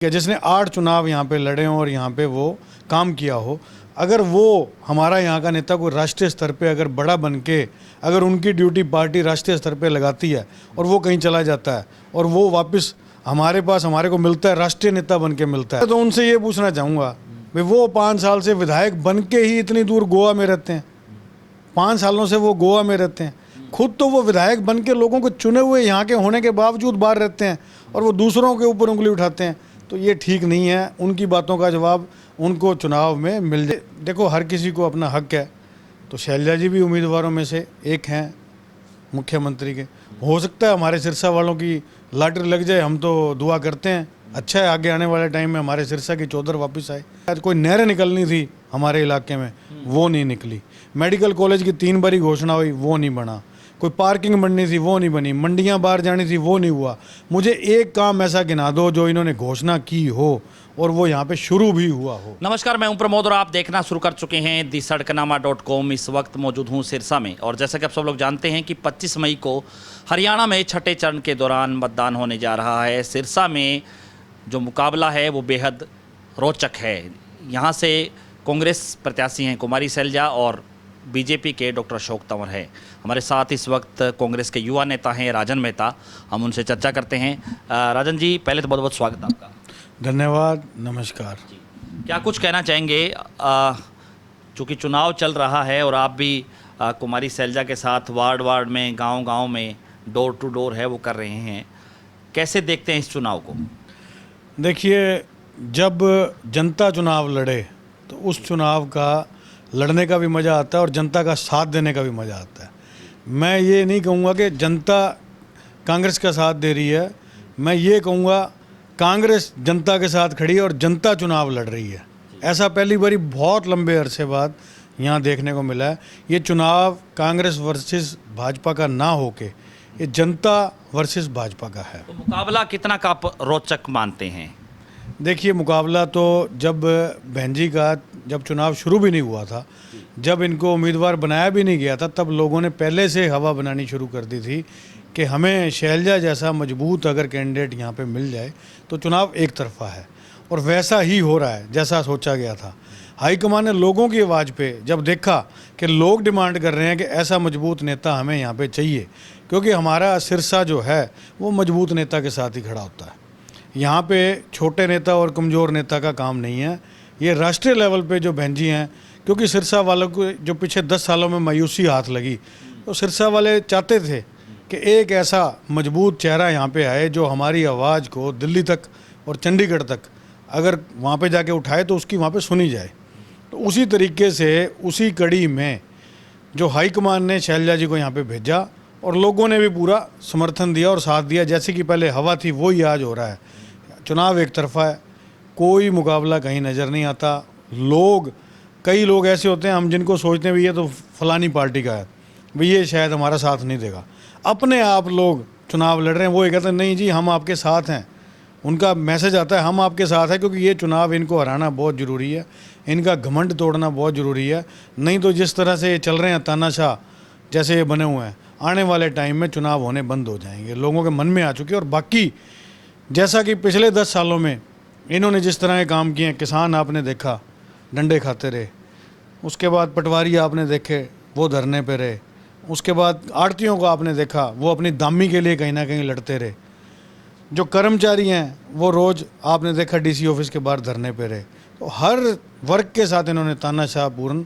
कि जिसने 8 चुनाव यहाँ पे लड़े हों और यहाँ पे वो काम किया हो, अगर वो हमारा यहाँ का नेता कोई राष्ट्रीय स्तर पे अगर बड़ा बन के अगर उनकी ड्यूटी पार्टी राष्ट्रीय स्तर पे लगाती है और वो कहीं चला जाता है और वो वापस हमारे पास हमारे को मिलता है, राष्ट्रीय नेता बन के मिलता है, तो उनसे ये पूछना चाहूँगा भाई वो 5 साल से विधायक बन के ही इतनी दूर गोवा में रहते हैं, 5 सालों से वो गोवा में रहते हैं, खुद तो वो विधायक बन के लोगों को चुने हुए यहाँ के होने के बावजूद बाहर रहते हैं और वो दूसरों के ऊपर उंगली उठाते हैं, तो ये ठीक नहीं है। उनकी बातों का जवाब उनको चुनाव में मिल जाए। देखो, हर किसी को अपना हक है, तो शैलजा जी भी उम्मीदवारों में से एक हैं मुख्यमंत्री के। हो सकता है हमारे सिरसा वालों की लॉटरी लग जाए, हम तो दुआ करते हैं, अच्छा है आगे आने वाले टाइम में हमारे सिरसा की चौधर वापस आए। आज कोई नहरें निकलनी थी हमारे इलाके में, वो नहीं निकली। मेडिकल कॉलेज की 3 बारी घोषणा हुई, वो नहीं बना। कोई पार्किंग बननी थी, वो नहीं बनी। मंडियां बाहर जानी थी, वो नहीं हुआ। मुझे एक काम ऐसा गिना दो जो इन्होंने घोषणा की हो और वो यहाँ पे शुरू भी हुआ हो। नमस्कार, मैं हूं प्रमोद और आप देखना शुरू कर चुके हैं दी-सड़कनामा.com। इस वक्त मौजूद हूं सिरसा में और जैसा कि आप सब लोग जानते हैं कि 25 मई को हरियाणा में छठे चरण के दौरान मतदान होने जा रहा है। सिरसा में जो मुकाबला है वो बेहद रोचक है। यहाँ से कांग्रेस प्रत्याशी हैं कुमारी सैलजा और बीजेपी के डॉक्टर अशोक तंवर है। हमारे साथ इस वक्त कांग्रेस के युवा नेता हैं राजन मेहता, हम उनसे चर्चा करते हैं। राजन जी, पहले तो बहुत बहुत स्वागत आपका। धन्यवाद, नमस्कार। क्या कुछ कहना चाहेंगे, चूँकि चुनाव चल रहा है और आप भी कुमारी सैलजा के साथ वार्ड वार्ड में, गांव-गांव में डोर टू डोर है वो कर रहे हैं, कैसे देखते हैं इस चुनाव को? देखिए, जब जनता चुनाव लड़े तो उस चुनाव का लड़ने का भी मज़ा आता है और जनता का साथ देने का भी मज़ा आता है। मैं ये नहीं कहूँगा कि जनता कांग्रेस का साथ दे रही है, मैं ये कहूँगा कांग्रेस जनता के साथ खड़ी है और जनता चुनाव लड़ रही है। ऐसा पहली बारी बहुत लंबे अरसे बाद यहाँ देखने को मिला है। ये चुनाव कांग्रेस वर्सेस भाजपा का ना होके ये जनता वर्सेस भाजपा का है। तो मुकाबला कितना का आप रोचक मानते हैं? देखिए, मुकाबला तो जब बहन जी का जब चुनाव शुरू भी नहीं हुआ था, जब इनको उम्मीदवार बनाया भी नहीं गया था, तब लोगों ने पहले से हवा बनानी शुरू कर दी थी कि हमें शैलजा जैसा मजबूत अगर कैंडिडेट यहाँ पे मिल जाए तो चुनाव एक तरफा है, और वैसा ही हो रहा है जैसा सोचा गया था। हाईकमान ने लोगों की आवाज़ पे जब देखा कि लोग डिमांड कर रहे हैं कि ऐसा मजबूत नेता हमें यहाँ पे चाहिए, क्योंकि हमारा सिरसा जो है वो मजबूत नेता के साथ ही खड़ा होता है। यहाँ पे छोटे नेता और कमज़ोर नेता का काम नहीं है, ये राष्ट्रीय लेवल पे जो बहन जी हैं, क्योंकि सिरसा वालों को जो पिछले 10 सालों में मायूसी हाथ लगी, तो सिरसा वाले चाहते थे कि एक ऐसा मजबूत चेहरा यहाँ पे आए जो हमारी आवाज़ को दिल्ली तक और चंडीगढ़ तक अगर वहाँ पे जाके उठाए तो उसकी वहाँ पे सुनी जाए। तो उसी तरीके से उसी कड़ी में जो हाईकमान ने शैलजा जी को यहाँ पे भेजा और लोगों ने भी पूरा समर्थन दिया और साथ दिया। जैसे कि पहले हवा थी वही आज हो रहा है। चुनाव एक तरफा है, कोई मुकाबला कहीं नज़र नहीं आता। कई लोग ऐसे होते हैं, हम जिनको सोचते हैं भी ये तो फलानी पार्टी का है, भाई ये शायद हमारा साथ नहीं देगा। अपने आप लोग चुनाव लड़ रहे हैं, वो ये कहते हैं नहीं जी हम आपके साथ हैं। उनका मैसेज आता है हम आपके साथ हैं, क्योंकि ये चुनाव इनको हराना बहुत ज़रूरी है, इनका घमंड तोड़ना बहुत ज़रूरी है। नहीं तो जिस तरह से ये चल रहे हैं तानाशाह जैसे ये बने हुए हैं, आने वाले टाइम में चुनाव होने बंद हो जाएंगे, लोगों के मन में आ चुके हैं। और बाकी जैसा कि पिछले 10 सालों में इन्होंने जिस तरह के काम किए, किसान आपने देखा डंडे खाते रहे, उसके बाद पटवारी आपने देखे वो धरने पे रहे, उसके बाद आड़तियों को आपने देखा वो अपनी दामी के लिए कहीं ना कहीं लड़ते रहे, जो कर्मचारी हैं वो रोज़ आपने देखा डीसी ऑफिस के बाहर धरने पे रहे। तो हर वर्ग के साथ इन्होंने तानाशाहपूर्ण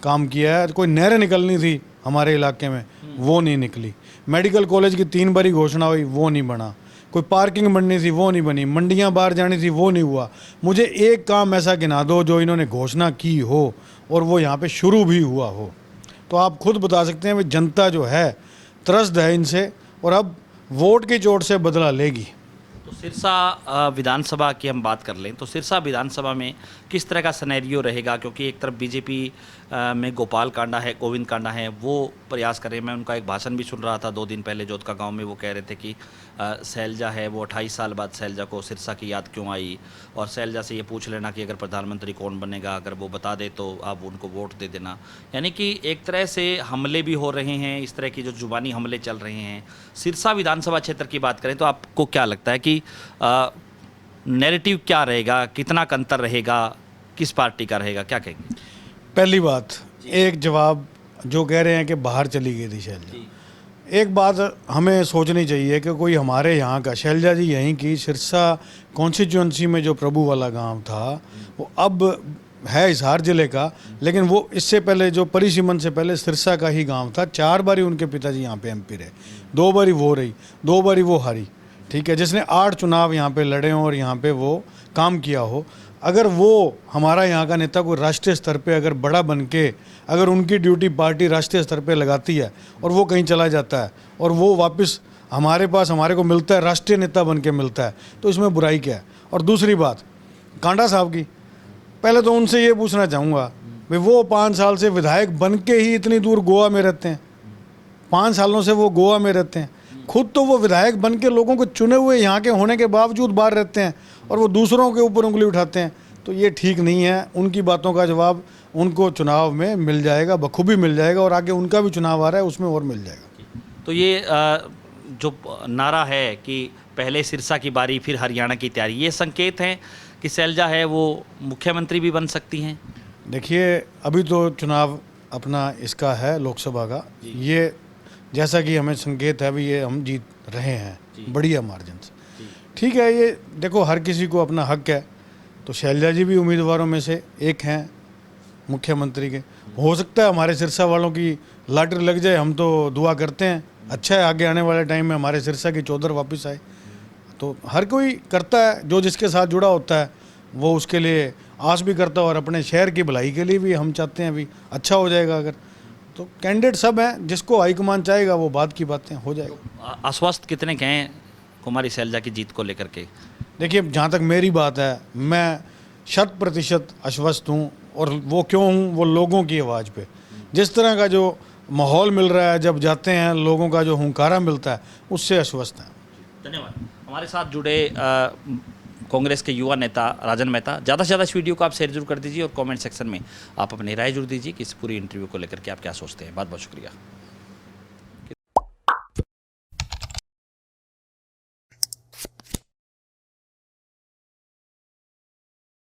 काम किया है। कोई नहरें निकलनी थी हमारे इलाके में, वो नहीं निकली। मेडिकल कॉलेज की 3 बारी घोषणा हुई, वो नहीं बना। कोई पार्किंग बननी थी, वो नहीं बनी। मंडियां बाहर जानी थी, वो नहीं हुआ। मुझे एक काम ऐसा गिना दो जो इन्होंने घोषणा की हो और वो यहाँ पे शुरू भी हुआ हो, तो आप खुद बता सकते हैं। जनता जो है त्रस्त है इनसे और अब वोट की चोट से बदला लेगी। तो सिरसा विधानसभा की हम बात कर लें तो सिरसा विधानसभा में किस तरह का सिनेरियो रहेगा? क्योंकि एक तरफ बीजेपी में गोपाल कांडा है, गोविंद कांडा है, वो प्रयास कर रहे हैं। मैं उनका एक भाषण भी सुन रहा था 2 दिन पहले जोधका गांव में। वो कह रहे थे कि सैलजा है वो 28 साल बाद सैलजा को सिरसा की याद क्यों आई, और सैलजा से ये पूछ लेना कि अगर प्रधानमंत्री कौन बनेगा, अगर वो बता दे तो आप उनको वोट दे देना। यानी कि एक तरह से हमले भी हो रहे हैं, इस तरह की जो जुबानी हमले चल रहे हैं। सिरसा विधानसभा क्षेत्र की बात करें तो आपको क्या लगता है कि नैरेटिव क्या रहेगा, कितना का अंतर रहेगा, किस पार्टी का रहेगा, क्या कहेंगे? पहली बात, एक जवाब जो कह रहे हैं कि बाहर चली गई थी शैलजा, एक बात हमें सोचनी चाहिए कि कोई हमारे यहाँ का, शैलजा जी यहीं की सिरसा कॉन्स्टिट्यूंसी में जो प्रभु वाला गांव था वो अब है हिसार जिले का, लेकिन वो इससे पहले जो परिसीमन से पहले सिरसा का ही गांव था। 4 बारी उनके पिताजी यहाँ पे एमपी रहे, 2 बारी वो रही, 2 बारी वो हारी, ठीक है, जिसने 8 चुनाव यहाँ पे लड़े हों और यहाँ पे वो काम किया हो। अगर वो हमारा यहाँ का नेता कोई राष्ट्रीय स्तर पे अगर बड़ा बन के अगर उनकी ड्यूटी पार्टी राष्ट्रीय स्तर पे लगाती है और वो कहीं चला जाता है और वो वापस हमारे पास हमारे को मिलता है, राष्ट्रीय नेता बन के मिलता है, तो इसमें बुराई क्या है। और दूसरी बात कांडा साहब की, पहले तो उनसे ये पूछना चाहूँगा भाई वो 5 साल से विधायक बन के ही इतनी दूर गोवा में रहते हैं, 5 सालों से वो गोवा में रहते हैं, खुद तो वो विधायक बन के लोगों को चुने हुए यहाँ के होने के बावजूद बाहर रहते हैं और वो दूसरों के ऊपर उंगली उठाते हैं, तो ये ठीक नहीं है। उनकी बातों का जवाब उनको चुनाव में मिल जाएगा, बखूबी मिल जाएगा, और आगे उनका भी चुनाव आ रहा है उसमें और मिल जाएगा। तो ये जो नारा है कि पहले सिरसा की बारी फिर हरियाणा की तैयारी, ये संकेत हैं कि शैलजा है वो मुख्यमंत्री भी बन सकती हैं? देखिए अभी तो चुनाव अपना इसका है लोकसभा का, ये जैसा कि हमें संकेत है अभी ये हम जीत रहे हैं बढ़िया मार्जिन से, ठीक है। ये देखो हर किसी को अपना हक है, तो शैलजा जी भी उम्मीदवारों में से एक हैं मुख्यमंत्री के। हो सकता है हमारे सिरसा वालों की लॉटरी लग जाए, हम तो दुआ करते हैं, अच्छा है आगे आने वाले टाइम में हमारे सिरसा की चौधर वापस आए। तो हर कोई करता है, जो जिसके साथ जुड़ा होता है वो उसके लिए आस भी करता है, और अपने शहर की भलाई के लिए भी हम चाहते हैं भी अच्छा हो जाएगा। अगर तो कैंडिडेट सब हैं, जिसको हाईकमान चाहेगा वो बात की बातें हो जाएगा। आश्वस्त कितने के हैं कुमारी शैलजा की जीत को लेकर के? देखिए जहाँ तक मेरी बात है, मैं 100% आश्वस्त हूँ, और वो क्यों हूँ, वो लोगों की आवाज़ पे जिस तरह का जो माहौल मिल रहा है, जब जाते हैं लोगों का जो हुंकारा मिलता है, उससे आश्वस्त हैं। धन्यवाद। हमारे साथ जुड़े कांग्रेस के युवा नेता राजन मेहता। ज़्यादा से ज़्यादा इस वीडियो को आप शेयर जरूर कर दीजिए और कमेंट सेक्शन में आप अपनी राय जरूर दीजिए कि इस पूरी इंटरव्यू को लेकर के आप क्या सोचते हैं। बहुत बहुत शुक्रिया।